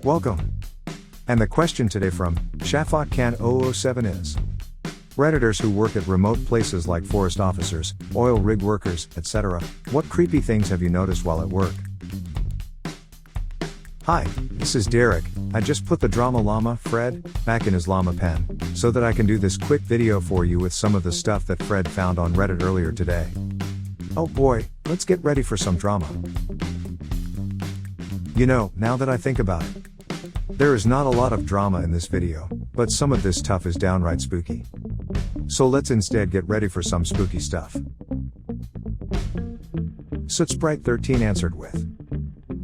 Welcome. And the question today from ShafotCan007 is: Redditors who work at remote places like forest officers, oil rig workers, etc., what creepy things have you noticed while at work? Hi, this is Derek. I just put the Drama Llama, Fred, back in his llama pen, so that I can do this quick video for you with some of the stuff that Fred found on Reddit earlier today. Oh boy, let's get ready for some drama. You know, now that I think about it, there is not a lot of drama in this video, but some of this stuff is downright spooky. So let's instead get ready for some spooky stuff. Sootsprite13 answered with: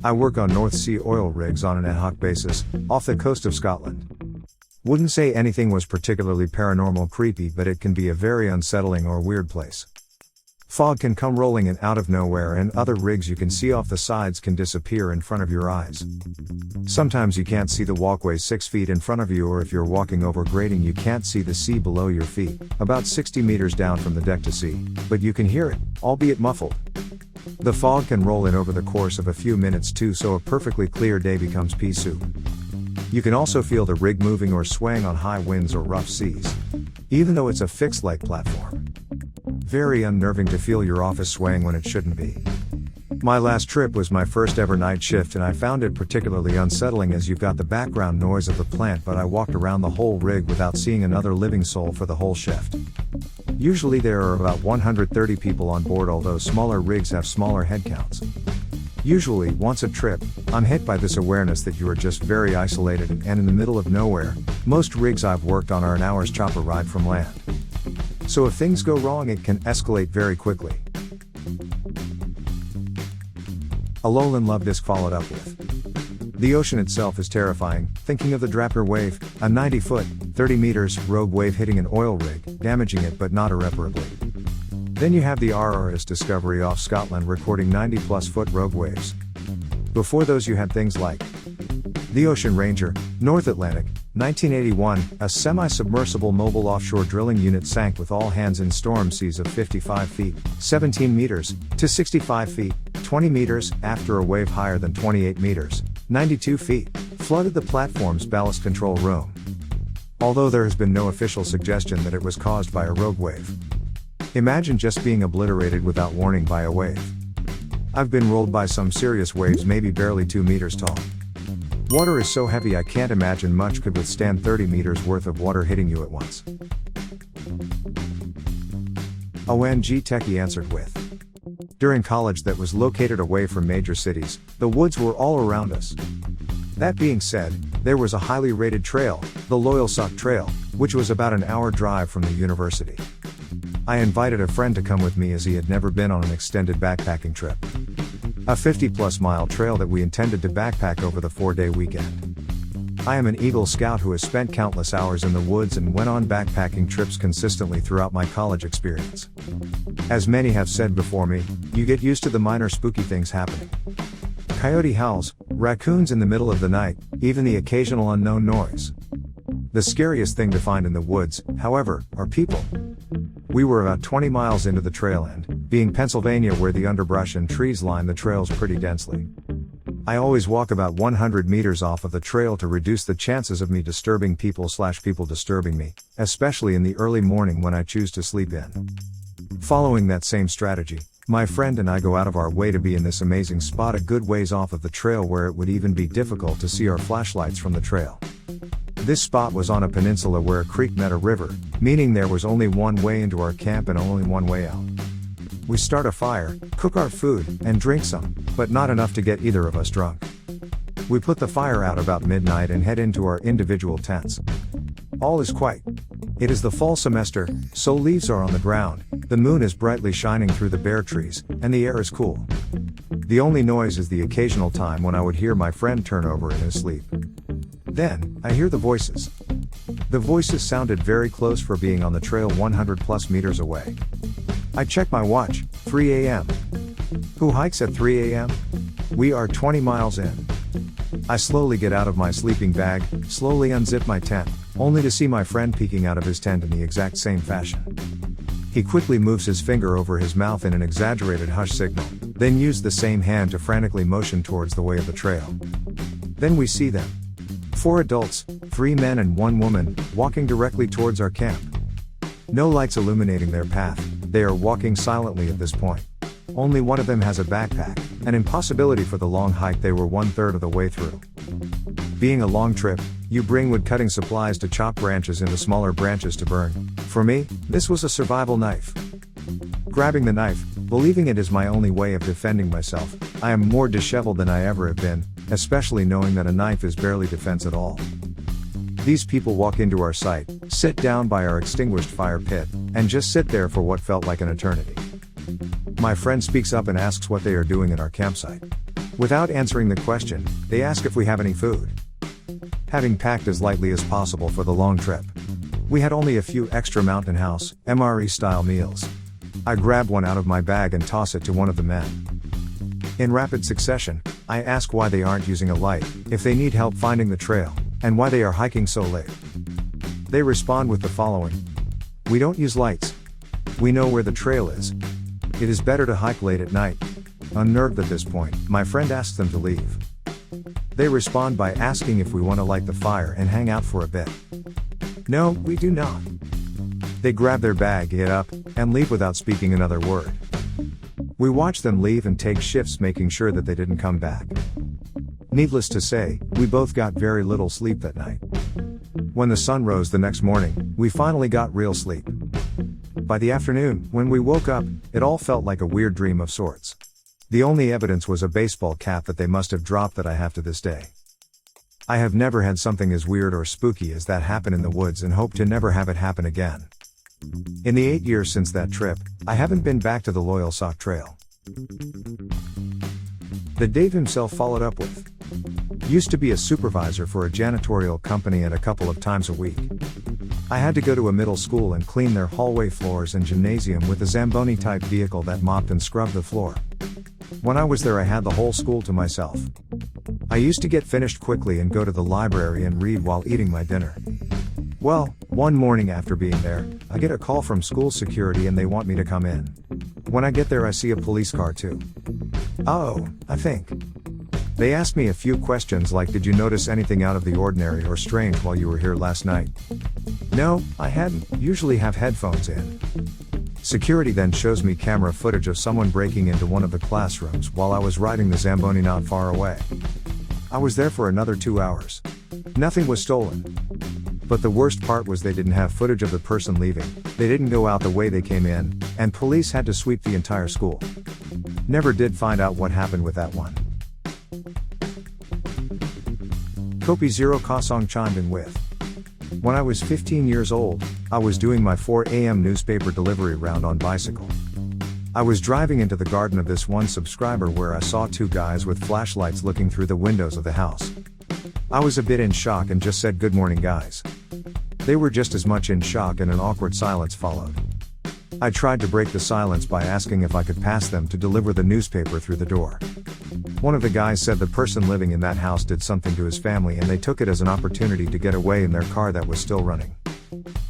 I work on North Sea oil rigs on an ad hoc basis, off the coast of Scotland. Wouldn't say anything was particularly paranormal creepy, but it can be a very unsettling or weird place. Fog can come rolling in out of nowhere, and other rigs you can see off the sides can disappear in front of your eyes. Sometimes you can't see the walkway 6 feet in front of you, or if you're walking over grading you can't see the sea below your feet, about 60 meters down from the deck to sea, but you can hear it, albeit muffled. The fog can roll in over the course of a few minutes too, so a perfectly clear day becomes pea soup. You can also feel the rig moving or swaying on high winds or rough seas, even though it's a fixed leg platform. Very unnerving to feel your office swaying when it shouldn't be. My last trip was my first ever night shift, and I found it particularly unsettling as you've got the background noise of the plant, but I walked around the whole rig without seeing another living soul for the whole shift. Usually there are about 130 people on board, although smaller rigs have smaller head counts. Usually, once a trip, I'm hit by this awareness that you are just very isolated and in the middle of nowhere. Most rigs I've worked on are an hour's chopper ride from land. So if things go wrong, it can escalate very quickly. Alolan Love Disc followed up with: the ocean itself is terrifying, thinking of the Draper wave, a 90-foot, 30 meters, rogue wave hitting an oil rig, damaging it but not irreparably. Then you have the RRS Discovery off Scotland recording 90-plus foot rogue waves. Before those you had things like the Ocean Ranger, North Atlantic, 1981, a semi-submersible mobile offshore drilling unit sank with all hands in storm seas of 55 feet, 17 meters, to 65 feet, 20 meters, after a wave higher than 28 meters, 92 feet, flooded the platform's ballast control room. Although there has been no official suggestion that it was caused by a rogue wave. Imagine just being obliterated without warning by a wave. I've been rolled by some serious waves, maybe barely 2 meters tall. Water is so heavy I can't imagine much could withstand 30 meters worth of water hitting you at once. ONG Techie answered with: during college that was located away from major cities, the woods were all around us. That being said, there was a highly rated trail, the Loyalsock Trail, which was about an hour drive from the university. I invited a friend to come with me as he had never been on an extended backpacking trip. A 50-plus mile trail that we intended to backpack over the 4-day weekend. I am an Eagle Scout who has spent countless hours in the woods and went on backpacking trips consistently throughout my college experience. As many have said before me, you get used to the minor spooky things happening. Coyote howls, raccoons in the middle of the night, even the occasional unknown noise. The scariest thing to find in the woods, however, are people. We were about 20 miles into the trail, and, being Pennsylvania where the underbrush and trees line the trails pretty densely, I always walk about 100 meters off of the trail to reduce the chances of me disturbing people/people disturbing me, especially in the early morning when I choose to sleep in. Following that same strategy, my friend and I go out of our way to be in this amazing spot a good ways off of the trail where it would even be difficult to see our flashlights from the trail. This spot was on a peninsula where a creek met a river, meaning there was only one way into our camp and only one way out. We start a fire, cook our food, and drink some, but not enough to get either of us drunk. We put the fire out about midnight and head into our individual tents. All is quiet. It is the fall semester, so leaves are on the ground, the moon is brightly shining through the bare trees, and the air is cool. The only noise is the occasional time when I would hear my friend turn over in his sleep. Then, I hear the voices. The voices sounded very close for being on the trail 100 plus meters away. I check my watch, 3 a.m. Who hikes at 3 a.m.? We are 20 miles in. I slowly get out of my sleeping bag, slowly unzip my tent, only to see my friend peeking out of his tent in the exact same fashion. He quickly moves his finger over his mouth in an exaggerated hush signal, then used the same hand to frantically motion towards the way of the trail. Then we see them, 4 adults, 3 men and 1 woman, walking directly towards our camp. No lights illuminating their path, they are walking silently at this point. Only one of them has a backpack, an impossibility for the long hike. They were 1/3 of the way through. Being a long trip, you bring wood cutting supplies to chop branches into smaller branches to burn. For me, this was a survival knife. Grabbing the knife, believing it is my only way of defending myself, I am more disheveled than I ever have been, especially knowing that a knife is barely defense at all. These people walk into our site, sit down by our extinguished fire pit, and just sit there for what felt like an eternity. My friend speaks up and asks what they are doing at our campsite. Without answering the question, they ask if we have any food. Having packed as lightly as possible for the long trip, we had only a few extra Mountain House, MRE style meals. I grab one out of my bag and toss it to one of the men. In rapid succession, I ask why they aren't using a light, if they need help finding the trail, and why they are hiking so late. They respond with the following: "We don't use lights. We know where the trail is. It is better to hike late at night." Unnerved at this point, my friend asks them to leave. They respond by asking if we want to light the fire and hang out for a bit. No, we do not. They grab their bag, get up, and leave without speaking another word. We watch them leave and take shifts, making sure that they didn't come back. Needless to say, we both got very little sleep that night. When the sun rose the next morning, we finally got real sleep. By the afternoon, when we woke up, it all felt like a weird dream of sorts. The only evidence was a baseball cap that they must have dropped that I have to this day. I have never had something as weird or spooky as that happen in the woods and hope to never have it happen again. In the 8 years since that trip, I haven't been back to the Loyal Sock Trail. That Dave himself followed up with. Used to be a supervisor for a janitorial company, and a couple of times a week I had to go to a middle school and clean their hallway floors and gymnasium with a Zamboni type vehicle that mopped and scrubbed the floor. When I was there, I had the whole school to myself. I used to get finished quickly and go to the library and read while eating my dinner. Well, one morning after being there, I get a call from school security and they want me to come in. When I get there, I see a police car too. Oh, I think. They asked me a few questions like, did you notice anything out of the ordinary or strange while you were here last night? No, I hadn't. Usually have headphones in. Security then shows me camera footage of someone breaking into one of the classrooms while I was riding the Zamboni not far away. I was there for another 2 hours. Nothing was stolen. But the worst part was they didn't have footage of the person leaving, they didn't go out the way they came in, and police had to sweep the entire school. Never did find out what happened with that one. Kopi Zero Kosong chimed in with. When I was 15 years old, I was doing my 4 a.m. newspaper delivery round on bicycle. I was driving into the garden of this one subscriber where I saw 2 guys with flashlights looking through the windows of the house. I was a bit in shock and just said, "Good morning, guys." They were just as much in shock, and an awkward silence followed. I tried to break the silence by asking if I could pass them to deliver the newspaper through the door. One of the guys said the person living in that house did something to his family and they took it as an opportunity to get away in their car that was still running.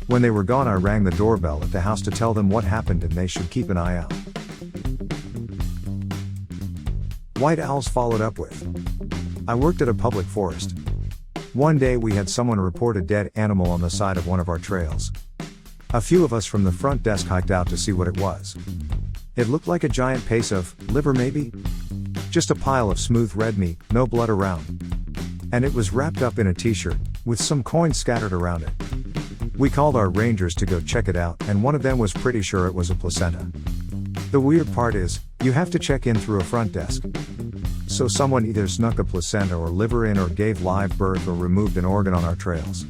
When they were gone, I rang the doorbell at the house to tell them what happened and they should keep an eye out. White Owls followed up with. I worked at a public forest. One day we had someone report a dead animal on the side of one of our trails. A few of us from the front desk hiked out to see what it was. It looked like a giant piece of liver, maybe? Just a pile of smooth red meat, no blood around. And it was wrapped up in a t-shirt, with some coins scattered around it. We called our rangers to go check it out, and one of them was pretty sure it was a placenta. The weird part is, you have to check in through a front desk. So someone either snuck a placenta or liver in, or gave live birth, or removed an organ on our trails.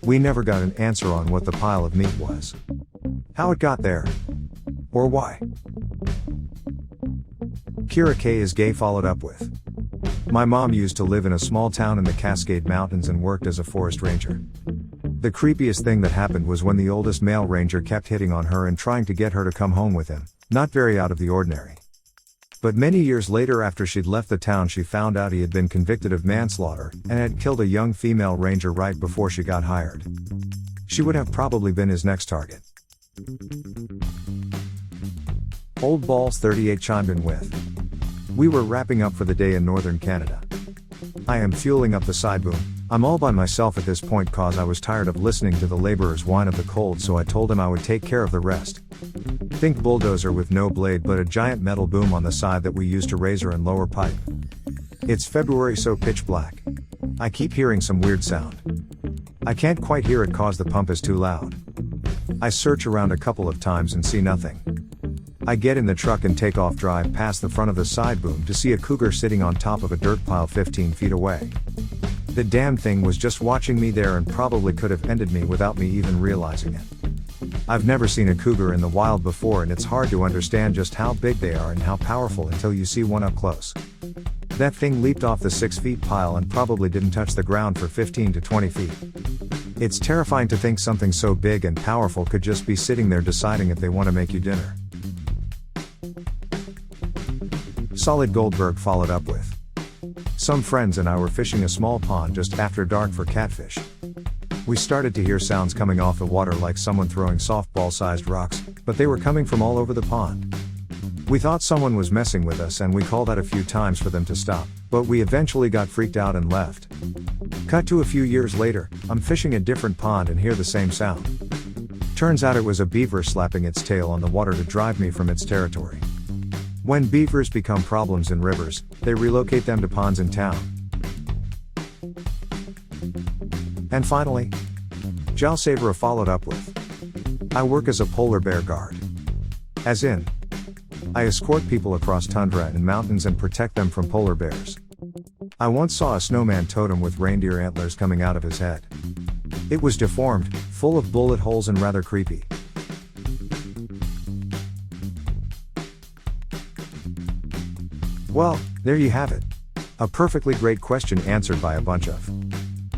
We never got an answer on what the pile of meat was. How it got there. Or why. Kira K is gay followed up with. My mom used to live in a small town in the Cascade Mountains and worked as a forest ranger. The creepiest thing that happened was when the oldest male ranger kept hitting on her and trying to get her to come home with him, not very out of the ordinary. But many years later, after she'd left the town, she found out he had been convicted of manslaughter and had killed a young female ranger right before she got hired. She would have probably been his next target. Old Balls 38 chimed in with. We were wrapping up for the day in northern Canada. I am fueling up the side boom. I'm all by myself at this point cause I was tired of listening to the laborers whine of the cold, so I told him I would take care of the rest. Think bulldozer with no blade but a giant metal boom on the side that we use to razor and lower pipe. It's February, so pitch black. I keep hearing some weird sound. I can't quite hear it cause the pump is too loud. I search around a couple of times and see nothing. I get in the truck and take off, drive past the front of the side boom to see a cougar sitting on top of a dirt pile 15 feet away. The damn thing was just watching me there and probably could have ended me without me even realizing it. I've never seen a cougar in the wild before, and it's hard to understand just how big they are and how powerful until you see one up close. That thing leaped off the 6 feet pile and probably didn't touch the ground for 15 to 20 feet. It's terrifying to think something so big and powerful could just be sitting there deciding if they want to make you dinner. Solid Goldberg followed up with, some friends and I were fishing a small pond just after dark for catfish. We started to hear sounds coming off the water like someone throwing softball-sized rocks, but they were coming from all over the pond. We thought someone was messing with us and we called out a few times for them to stop, but we eventually got freaked out and left. Cut to a few years later, I'm fishing a different pond and hear the same sound. Turns out it was a beaver slapping its tail on the water to drive me from its territory. When beavers become problems in rivers, they relocate them to ponds in town. And finally, Jal Sabra followed up with, I work as a polar bear guard. As in, I escort people across tundra and mountains and protect them from polar bears. I once saw a snowman totem with reindeer antlers coming out of his head. It was deformed, full of bullet holes and rather creepy. Well, there you have it. A perfectly great question answered by a bunch of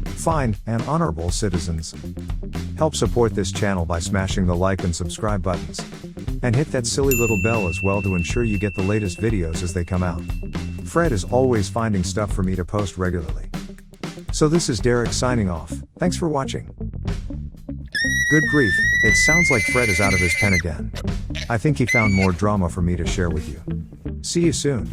fine and honorable citizens. Help support this channel by smashing the like and subscribe buttons. And hit that silly little bell as well to ensure you get the latest videos as they come out. Fred is always finding stuff for me to post regularly. So this is Derek signing off. Thanks for watching. Good grief, it sounds like Fred is out of his pen again. I think he found more drama for me to share with you. See you soon.